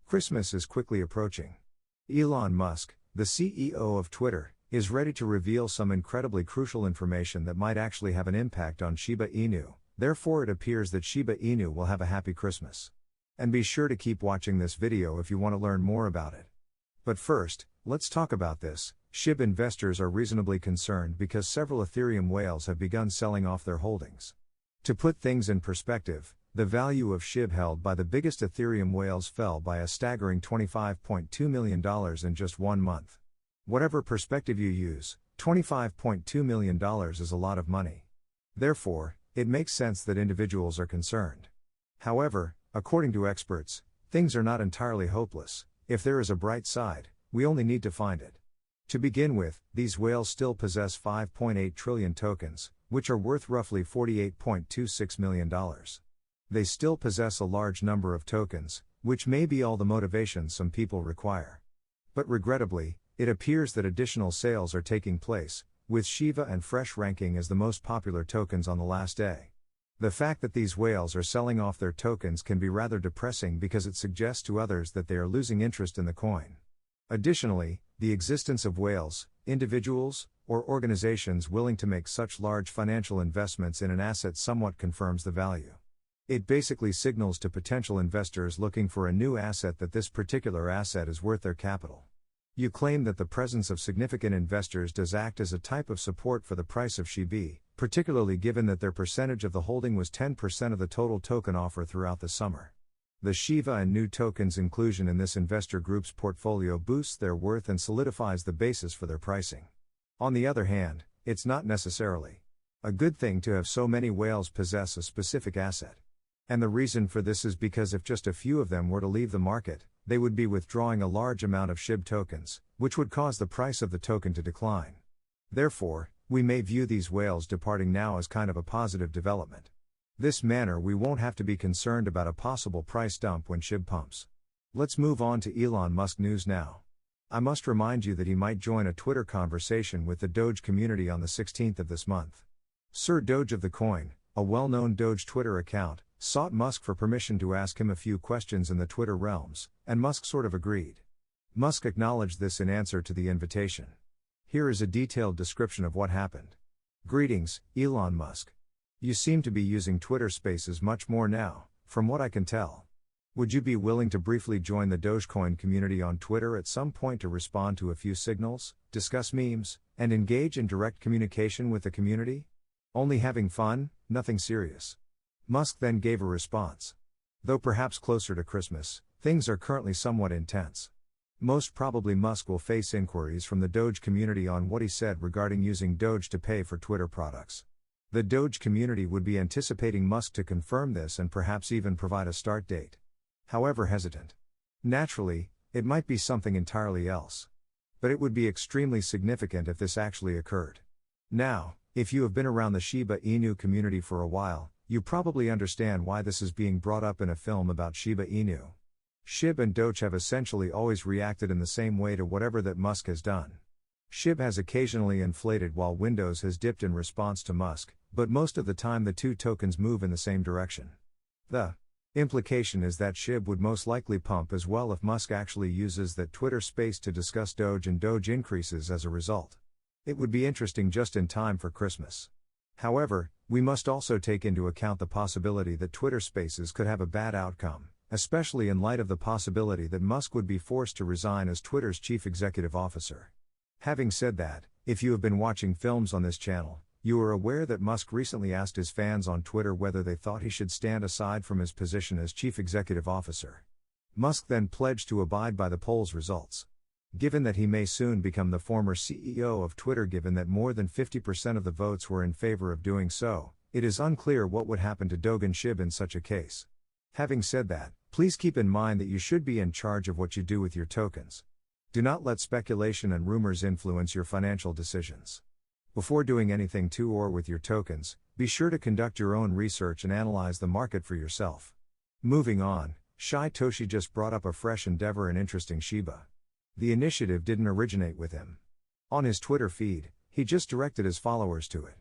Christmas is quickly approaching. Elon Musk, the CEO of Twitter, is ready to reveal some incredibly crucial information that might actually have an impact on Shiba Inu, therefore it appears that Shiba Inu will have a happy Christmas. And be sure to keep watching this video if you want to learn more about it. But first, let's talk about this. SHIB investors are reasonably concerned because several Ethereum whales have begun selling off their holdings. To put things in perspective, the value of SHIB held by the biggest Ethereum whales fell by a staggering $25.2 million in just 1 month. Whatever perspective you use, $25.2 million is a lot of money. Therefore, it makes sense that individuals are concerned. However, according to experts, things are not entirely hopeless. If there is a bright side, we only need to find it. To begin with, these whales still possess 5.8 trillion tokens, which are worth roughly $48.26 million. They still possess a large number of tokens, which may be all the motivation some people require. But regrettably, it appears that additional sales are taking place, with Shiba and Fresh ranking as the most popular tokens on the last day. The fact that these whales are selling off their tokens can be rather depressing because it suggests to others that they are losing interest in the coin. Additionally, the existence of whales, individuals, or organizations willing to make such large financial investments in an asset somewhat confirms the value. It basically signals to potential investors looking for a new asset that this particular asset is worth their capital. You claim that the presence of significant investors does act as a type of support for the price of SHIB, particularly given that their percentage of the holding was 10% of the total token offer throughout the summer. The Shiba and new tokens inclusion in this investor group's portfolio boosts their worth and solidifies the basis for their pricing. On the other hand, it's not necessarily a good thing to have so many whales possess a specific asset. And the reason for this is because if just a few of them were to leave the market, they would be withdrawing a large amount of SHIB tokens, which would cause the price of the token to decline. Therefore, we may view these whales departing now as kind of a positive development. This manner we won't have to be concerned about a possible price dump when SHIB pumps. Let's move on to Elon Musk news now. I must remind you that he might join a Twitter conversation with the Doge community on the 16th of this month. Sir Doge of the Coin, a well-known Doge Twitter account, sought Musk for permission to ask him a few questions in the Twitter realms, and Musk sort of agreed. Musk acknowledged this in answer to the invitation. Here is a detailed description of what happened. Greetings, Elon Musk. You seem to be using Twitter Spaces much more now, from what I can tell. Would you be willing to briefly join the Dogecoin community on Twitter at some point to respond to a few signals, discuss memes, and engage in direct communication with the community? Only having fun, nothing serious. Musk then gave a response. Though perhaps closer to Christmas, things are currently somewhat intense. Most probably Musk will face inquiries from the Doge community on what he said regarding using Doge to pay for Twitter products. The Doge community would be anticipating Musk to confirm this and perhaps even provide a start date. However hesitant. Naturally, it might be something entirely else. But it would be extremely significant if this actually occurred. Now, if you have been around the Shiba Inu community for a while, you probably understand why this is being brought up in a film about Shiba Inu. SHIB and Doge have essentially always reacted in the same way to whatever that Musk has done. SHIB has occasionally inflated while Windows has dipped in response to Musk, but most of the time the two tokens move in the same direction. The implication is that SHIB would most likely pump as well if Musk actually uses that Twitter space to discuss Doge and Doge increases as a result. It would be interesting just in time for Christmas. However, we must also take into account the possibility that Twitter Spaces could have a bad outcome, especially in light of the possibility that Musk would be forced to resign as Twitter's chief executive officer. Having said that, if you have been watching films on this channel, you are aware that Musk recently asked his fans on Twitter whether they thought he should stand aside from his position as chief executive officer. Musk then pledged to abide by the poll's results. Given that he may soon become the former CEO of Twitter, given that more than 50% of the votes were in favor of doing so, it is unclear what would happen to Doge and SHIB in such a case. Having said that, please keep in mind that you should be in charge of what you do with your tokens. Do not let speculation and rumors influence your financial decisions. Before doing anything to or with your tokens, be sure to conduct your own research and analyze the market for yourself. Moving on, Shai Toshi just brought up a fresh endeavor and interesting Shiba. The initiative didn't originate with him. On his Twitter feed, he just directed his followers to it.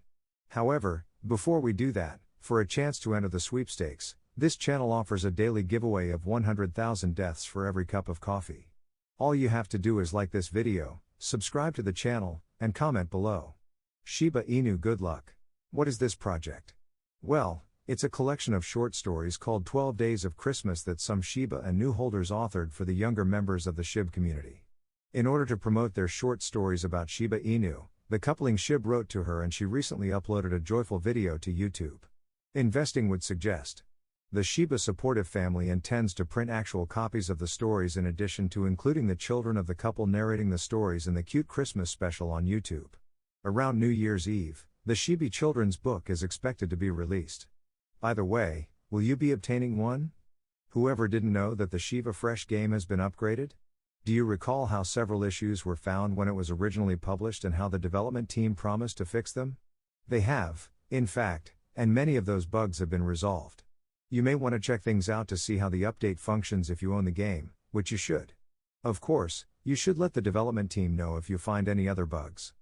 However, before we do that, for a chance to enter the sweepstakes, This channel offers a daily giveaway of 100,000 deaths for every cup of coffee. All you have to do is like this video, subscribe to the channel, and comment below. Shiba Inu, good luck. What is this project? Well, it's a collection of short stories called 12 Days of Christmas that some Shiba Inu holders authored for the younger members of the SHIB community. In order to promote their short stories about Shiba Inu, the coupling SHIB wrote to her and she recently uploaded a joyful video to YouTube. Investing would suggest. The Shiba supportive family intends to print actual copies of the stories in addition to including the children of the couple narrating the stories in the cute Christmas special on YouTube. Around New Year's Eve, the Shiba children's book is expected to be released. By the way, will you be obtaining one? Whoever didn't know that the Shiba Fresh game has been upgraded? Do you recall how several issues were found when it was originally published and how the development team promised to fix them? They have, in fact, and many of those bugs have been resolved. You may want to check things out to see how the update functions if you own the game, which you should. Of course, you should let the development team know if you find any other bugs.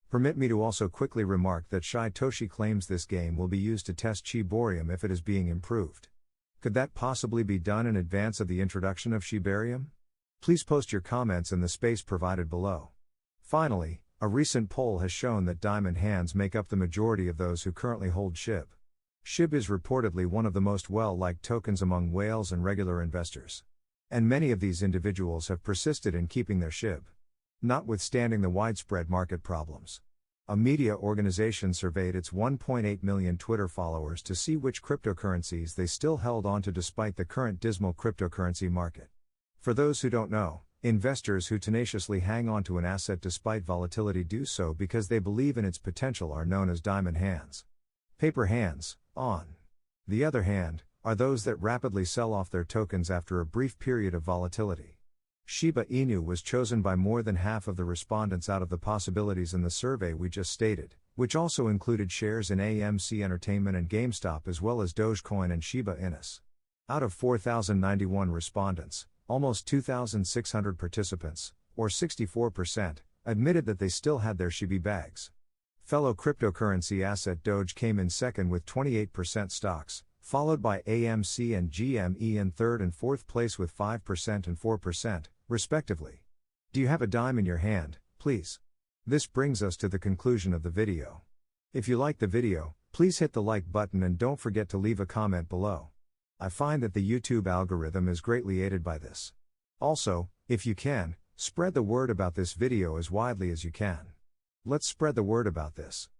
Permit me to also quickly remark that Shai Toshi claims this game will be used to test Shibarium if it is being improved. Could that possibly be done in advance of the introduction of Shibarium? Please post your comments in the space provided below. Finally, a recent poll has shown that diamond hands make up the majority of those who currently hold SHIB. SHIB is reportedly one of the most well-liked tokens among whales and regular investors. And many of these individuals have persisted in keeping their SHIB. Notwithstanding the widespread market problems. A media organization surveyed its 1.8 million Twitter followers to see which cryptocurrencies they still held onto despite the current dismal cryptocurrency market. For those who don't know, investors who tenaciously hang on to an asset despite volatility do so because they believe in its potential are known as diamond hands. Paper hands, on the other hand, are those that rapidly sell off their tokens after a brief period of volatility. Shiba Inu was chosen by more than half of the respondents out of the possibilities in the survey we just stated, which also included shares in AMC Entertainment and GameStop as well as Dogecoin and Shiba Inus. Out of 4,091 respondents, almost 2,600 participants, or 64%, admitted that they still had their Shiba bags. Fellow cryptocurrency asset Doge came in second with 28% stocks, followed by AMC and GME in third and fourth place with 5% and 4%, respectively. Do you have a dime in your hand, please? This brings us to the conclusion of the video. If you like the video, please hit the like button and don't forget to leave a comment below. I find that the YouTube algorithm is greatly aided by this. Also, if you can, spread the word about this video as widely as you can. Let's spread the word about this.